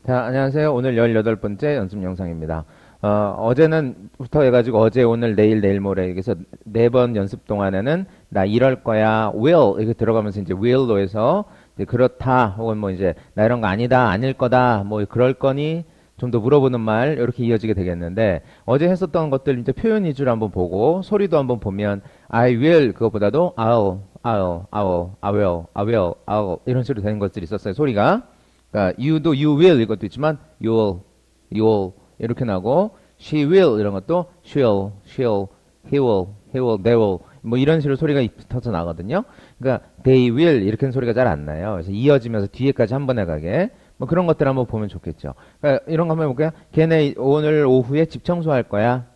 자, 안녕하세요. 오늘 18번째 연습 영상입니다. 어제는부터 해가지고 어제, 오늘, 내일, 모레. 그래서 4번 연습 동안에는 나 이럴 거야, will, 이렇게 들어가면서 이제 will로 해서 이제 그렇다, 혹은 뭐 이제 나 이런 거 아니다, 아닐 거다, 뭐 그럴 거니, 좀 더 물어보는 말, 이렇게 이어지게 되겠는데, 어제 했었던 것들 이제 표현 위주로 한번 보고, 소리도 한번 보면, I will, 그것보다도 I will, 이런 식으로 되는 것들이 있었어요, 소리가. 그러니까 you도 you will 이것도 있지만 you'll 이렇게 나고 she will 이런 것도 she'll he will they will 뭐 이런 식으로 소리가 붙어서 나거든요. 그러니까 they will 이렇게는 소리가 잘 안 나요. 그래서 이어지면서 뒤에까지 한 번에 가게 뭐 그런 것들 한번 보면 좋겠죠. 그러니까 이런 거 한번 해볼게요. 걔네 오늘 오후에 집 청소할 거야.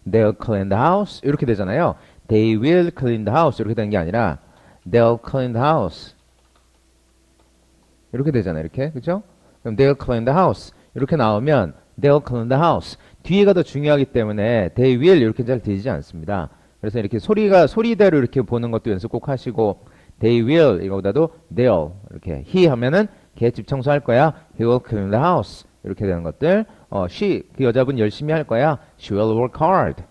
They'll clean the house 이렇게 되잖아요. They will clean the house 이렇게 되는 게 아니라 they'll clean the house 이렇게 되잖아요. 이렇게. 그죠? 그럼 they'll clean the house. 이렇게 나오면 they'll clean the house. 뒤에가 더 중요하기 때문에 they will 이렇게 잘 되지 않습니다. 그래서 이렇게 소리대로 이렇게 보는 것도 연습 꼭 하시고 they will 이거보다도 they'll 이렇게 he 하면은 걔 집 청소할 거야. he will clean the house. 이렇게 되는 것들. she 그 여자분 열심히 할 거야. she will work hard.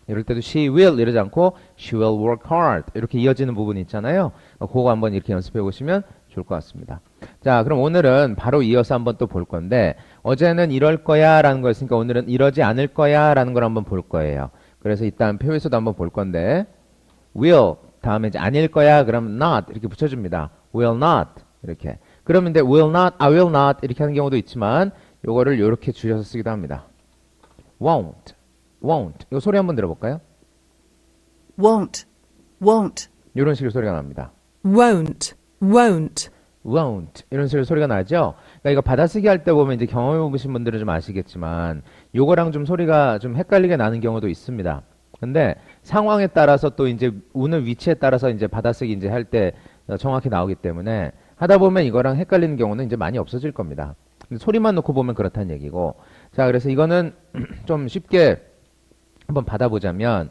이럴 때도 she will 이러지 않고 she will work hard 이렇게 이어지는 부분이 있잖아요. 그거 한번 이렇게 연습해 보시면 좋을 것 같습니다. 자, 그럼 오늘은 바로 이어서 한번 또 볼 건데 어제는 이럴 거야 라는 거였으니까 오늘은 이러지 않을 거야 라는 걸 한번 볼 거예요. 그래서 일단 표에서도 한번 볼 건데 will 다음에 이제 아닐 거야 그럼 not 이렇게 붙여줍니다. will not 이렇게 그러면 이제 will not, I will not 이렇게 하는 경우도 있지만 요거를 이렇게 줄여서 쓰기도 합니다. won't 이거 소리 한번 들어볼까요? won't, 이런 식으로 소리가 납니다. won't, 이런 식으로 소리가 나죠? 그러니까 이거 받아쓰기 할 때 보면 이제 경험해보신 분들은 좀 아시겠지만 요거랑 좀 소리가 좀 헷갈리게 나는 경우도 있습니다. 근데 상황에 따라서 또 이제 우는 위치에 따라서 이제 받아쓰기 이제 할 때 정확히 나오기 때문에 하다 보면 이거랑 헷갈리는 경우는 이제 많이 없어질 겁니다. 근데 소리만 놓고 보면 그렇다는 얘기고. 자, 그래서 이거는 좀 쉽게 한번 받아보자면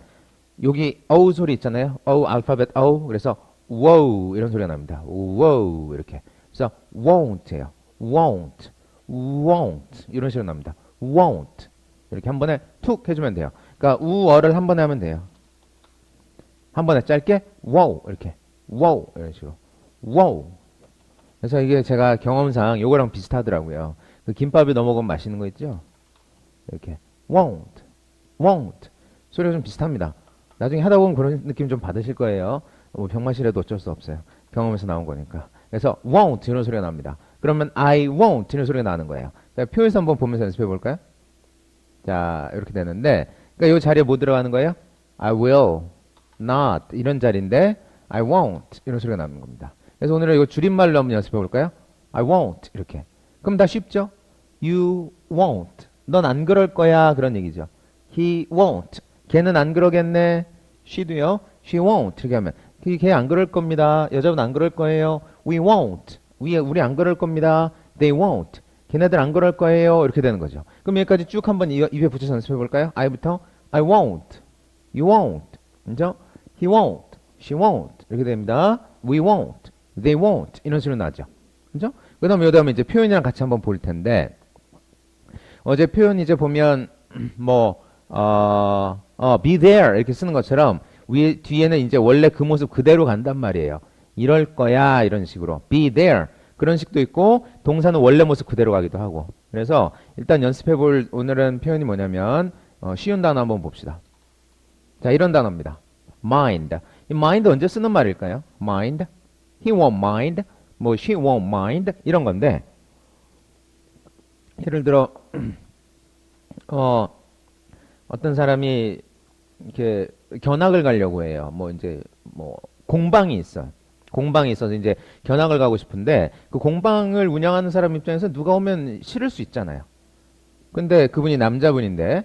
여기 O 소리 있잖아요. O 알파벳 O 그래서 wow 이런 소리가 납니다. wow 이렇게 그래서 won't예요. won't 이런 식으로 납니다. won't 이렇게 한 번에 툭 해주면 돼요. 그러니까 우어를 한 번에 하면 돼요. 한 번에 짧게 wow 이렇게 wow 이런 식으로 wow. 그래서 이게 제가 경험상 요거랑 비슷하더라고요. 그 김밥에 넣어 먹으면 맛있는 거 있죠? 이렇게 won't 소리가 좀 비슷합니다. 나중에 하다 보면 그런 느낌 좀 받으실 거예요. 뭐 병맛이라도 어쩔 수 없어요. 경험에서 나온 거니까. 그래서 won't 이런 소리가 납니다. 그러면 I won't 이런 소리가 나는 거예요. 자, 표에서 한번 보면서 연습해 볼까요? 자, 이렇게 되는데 그러니까 이 자리에 뭐 들어가는 거예요? I will not 이런 자리인데 I won't 이런 소리가 나는 겁니다. 그래서 오늘은 이거 줄임말로 한번 연습해 볼까요? I won't 이렇게. 그럼 다 쉽죠? You won't. 넌 안 그럴 거야 그런 얘기죠. He won't. 걔는 안 그러겠네. She도요. She won't. 이렇게 하면 걔 안 그럴 겁니다. 여자분 안 그럴 거예요. We won't. 우리 안 그럴 겁니다. They won't. 걔네들 안 그럴 거예요. 이렇게 되는 거죠. 그럼 여기까지 쭉 한번 입에 붙여서 연습해 볼까요? I부터 I won't. You won't. 그죠? He won't. She won't. 이렇게 됩니다. We won't. They won't. 이런 식으로 나죠. 그죠? 그 다음에 여기 다음에 이제 표현이랑 같이 한번 볼 텐데 어제 표현 이제 보면 be there 이렇게 쓰는 것처럼 뒤에는 이제 원래 그 모습 그대로 간단 말이에요. 이럴 거야 이런 식으로 be there 그런 식도 있고 동사는 원래 모습 그대로 가기도 하고. 그래서 일단 연습해 볼 오늘은 표현이 뭐냐면 쉬운 단어 한번 봅시다. 자, 이런 단어입니다. mind. 이 mind 언제 쓰는 말일까요? mind. He won't mind. 뭐 she won't mind 이런 건데 예를 들어 어떤 사람이 이렇게 견학을 가려고 해요. 뭐 이제 뭐 공방이 있어. 공방이 있어서 이제 견학을 가고 싶은데 그 공방을 운영하는 사람 입장에서 누가 오면 싫을 수 있잖아요. 근데 그분이 남자분인데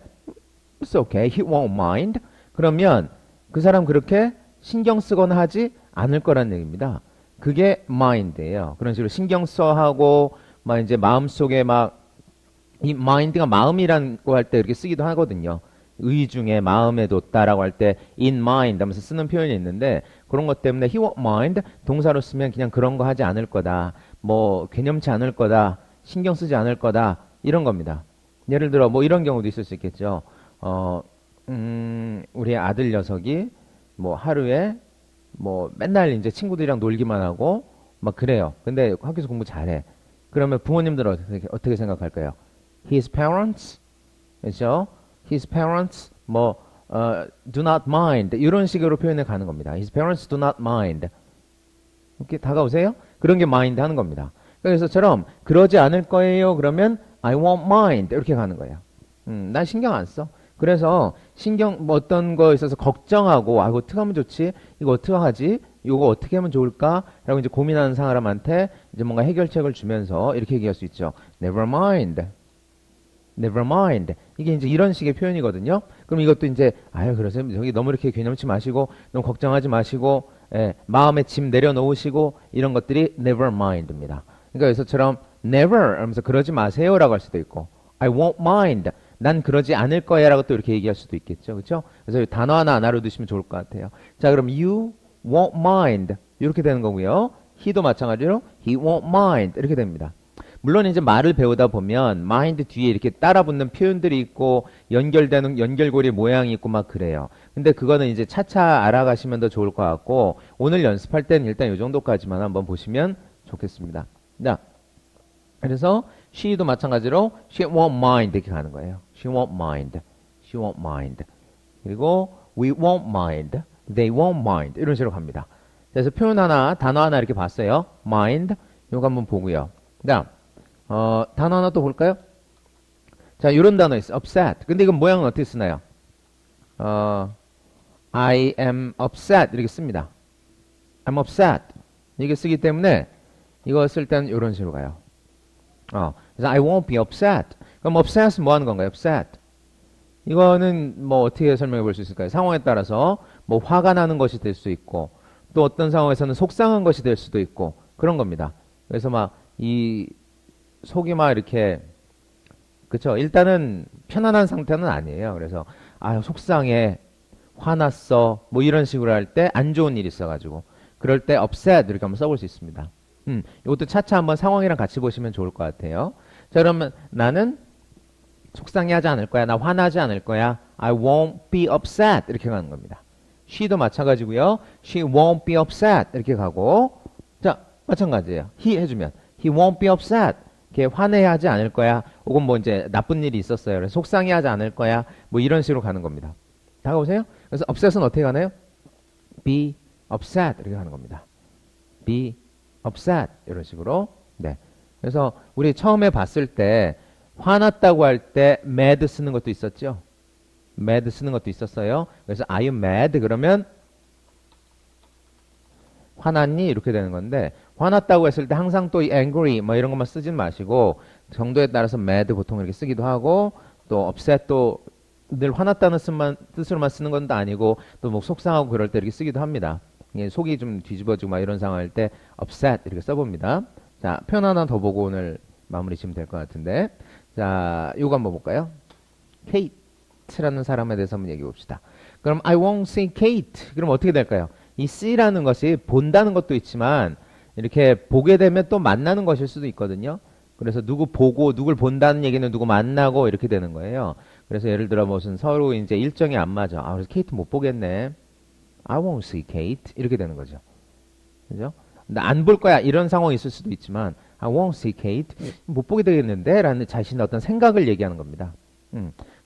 It's okay. He won't mind. 그러면 그 사람 그렇게 신경 쓰거나 하지 않을 거란 얘기입니다. 그게 mind예요. 그런 식으로 신경 써 하고 막 이제 마음속에 막 이 mind가 마음이라고 할 때 이렇게 쓰기도 하거든요. 의중에 마음에 뒀다라고 할 때 in mind 하면서 쓰는 표현이 있는데 그런 것 때문에 he won't mind 동사로 쓰면 그냥 그런 거 하지 않을 거다. 뭐 개념치 않을 거다. 신경 쓰지 않을 거다. 이런 겁니다. 예를 들어 뭐 이런 경우도 있을 수 있겠죠. 우리 아들 녀석이 뭐 하루에 뭐 맨날 이제 친구들이랑 놀기만 하고 막 그래요. 근데 학교에서 공부 잘해. 그러면 부모님들은 어떻게 생각할까요? His parents, 그렇죠? His parents 뭐 do not mind 이런 식으로 표현해 가는 겁니다. His parents do not mind. 이렇게 다가오세요? 그런 게 mind 하는 겁니다. 그래서처럼 그러지 않을 거예요. 그러면 I won't mind 이렇게 가는 거예요. 난 신경 안 써. 그래서 신경 뭐 어떤 거에 있어서 걱정하고 아 이거 어떻게 하면 좋지? 이거 어떻게 하지? 이거 어떻게 하면 좋을까? 라고 이제 고민하는 사람한테 이제 뭔가 해결책을 주면서 이렇게 얘기할 수 있죠. Never mind. Never mind. 이게 이제 이런 식의 표현이거든요. 그럼 이것도 이제 아유 그러세요. 저기 너무 이렇게 개념치 마시고 너무 걱정하지 마시고 예, 마음의 짐 내려놓으시고 이런 것들이 never mind입니다. 그러니까 여기서처럼 never 하면서 그러지 마세요라고 할 수도 있고 I won't mind. 난 그러지 않을 거야라고 또 이렇게 얘기할 수도 있겠죠. 그렇죠? 그래서 단어 하나 안 알아두시면 좋을 것 같아요. 자, 그럼 you won't mind 이렇게 되는 거고요. he도 마찬가지로 he won't mind 이렇게 됩니다. 물론 이제 말을 배우다 보면 mind 뒤에 이렇게 따라붙는 표현들이 있고 연결되는 연결고리 모양이 있고 막 그래요. 근데 그거는 이제 차차 알아가시면 더 좋을 것 같고 오늘 연습할 때는 일단 이 정도까지만 한번 보시면 좋겠습니다. 자, 그래서 she도 마찬가지로 she won't mind 이렇게 가는 거예요. she won't mind, she won't mind. 그리고 we won't mind, they won't mind 이런 식으로 갑니다. 그래서 표현 하나, 단어 하나 이렇게 봤어요. mind 이거 한번 보고요. 그다음 단어 하나 또 볼까요? 자, 이런 단어 있어. upset. 근데 이건 모양은 어떻게 쓰나요? I am upset 이렇게 씁니다. I'm upset 이렇게 쓰기 때문에 이거 쓸 때는 이런 식으로 가요. 그래서 I won't be upset. 그럼 upset은 뭐 하는 건가요? upset. 이거는 뭐 어떻게 설명해 볼 수 있을까요? 상황에 따라서 뭐 화가 나는 것이 될 수 있고 또 어떤 상황에서는 속상한 것이 될 수도 있고 그런 겁니다. 그래서 막 이 속이 막 이렇게 그쵸? 일단은 편안한 상태는 아니에요. 그래서 아 속상해, 화났어, 뭐 이런 식으로 할 때 안 좋은 일이 있어가지고 그럴 때 upset 이렇게 한번 써볼 수 있습니다. 이것도 차차 한번 상황이랑 같이 보시면 좋을 것 같아요. 자, 그러면 나는 속상해하지 않을 거야. 나 화나지 않을 거야. I won't be upset 이렇게 가는 겁니다. she도 마찬가지고요. she won't be upset 이렇게 가고 자 마찬가지예요. he 해주면 he won't be upset 이렇게 화내하지 않을 거야. 혹은 뭐 이제 나쁜 일이 있었어요. 그래서 속상해하지 않을 거야. 뭐 이런 식으로 가는 겁니다. 다가오세요? 그래서 upset은 어떻게 가나요? be upset 이렇게 가는 겁니다. be upset 이런 식으로. 네. 그래서 우리 처음에 봤을 때 화났다고 할 때 mad 쓰는 것도 있었죠. mad 쓰는 것도 있었어요. 그래서 are you mad? 그러면 화났니? 이렇게 되는 건데 화났다고 했을 때 항상 또 angry 뭐 이런 것만 쓰진 마시고 정도에 따라서 mad 보통 이렇게 쓰기도 하고 또 upset도 늘 화났다는 뜻으로만 쓰는 건 아니고 또 뭐 속상하고 그럴 때 이렇게 쓰기도 합니다. 속이 좀 뒤집어지고 막 이런 상황일 때 upset 이렇게 써봅니다. 자, 표현 하나 더 보고 오늘 마무리 지으면 될 것 같은데 자, 이거 한번 볼까요? Kate라는 사람에 대해서 한번 얘기해 봅시다. 그럼 I won't see Kate. 그럼 어떻게 될까요? 이 see라는 것이 본다는 것도 있지만 이렇게 보게 되면 또 만나는 것일 수도 있거든요. 그래서 누구 보고 누굴 본다는 얘기는 누구 만나고 이렇게 되는 거예요. 그래서 예를 들어 무슨 서로 이제 일정이 안 맞아. 그래서 케이트 못 보겠네. I won't see Kate 이렇게 되는 거죠. 그죠? 나 안 볼 거야 이런 상황이 있을 수도 있지만 I won't see Kate 못 보게 되겠는데 라는 자신의 어떤 생각을 얘기하는 겁니다.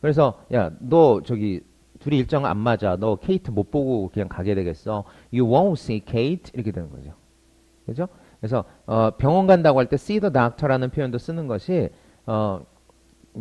그래서 야 너 저기 둘이 일정 안 맞아. 너 케이트 못 보고 그냥 가게 되겠어. You won't see Kate 이렇게 되는 거죠. 그죠? 그래서 병원 간다고 할 때 see the doctor라는 표현도 쓰는 것이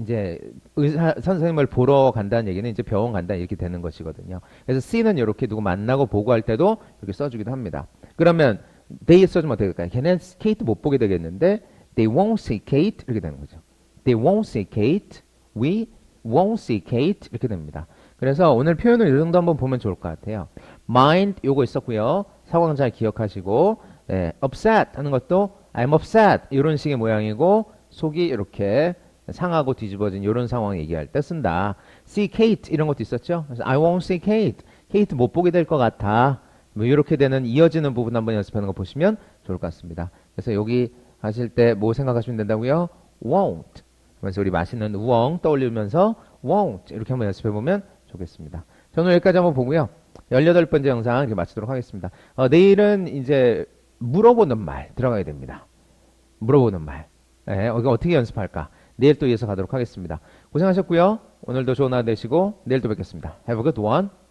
이제 의사 선생님을 보러 간다는 얘기는 이제 병원 간다 이렇게 되는 것이거든요. 그래서 see는 이렇게 누구 만나고 보고 할 때도 이렇게 써주기도 합니다. 그러면 they 써주면 어떻게 될까요? 걔는 케이트 못 보게 되겠는데 they won't see Kate 이렇게 되는 거죠. They won't see Kate, we won't see Kate 이렇게 됩니다. 그래서 오늘 표현을 이 정도 한번 보면 좋을 것 같아요. mind 요거 있었고요. 상황 잘 기억하시고 네, upset 하는 것도 I'm upset 이런 식의 모양이고 속이 이렇게 상하고 뒤집어진 이런 상황 얘기할 때 쓴다. see Kate 이런 것도 있었죠. 그래서 I won't see Kate. Kate 못 보게 될 것 같아. 뭐 이렇게 되는 이어지는 부분 한번 연습하는 거 보시면 좋을 것 같습니다. 그래서 여기 하실 때 뭐 생각하시면 된다고요? won't. 그래서 우리 맛있는 우엉 떠올리면서 won't 이렇게 한번 연습해 보면 좋겠습니다. 저는 여기까지 한번 보고요. 18번째 영상 이렇게 마치도록 하겠습니다. 내일은 이제 물어보는 말 들어가야 됩니다. 물어보는 말. 네, 이거 어떻게 연습할까? 내일 또 이어서 가도록 하겠습니다. 고생하셨고요. 오늘도 좋은 하루 되시고 내일 또 뵙겠습니다. Have a good one.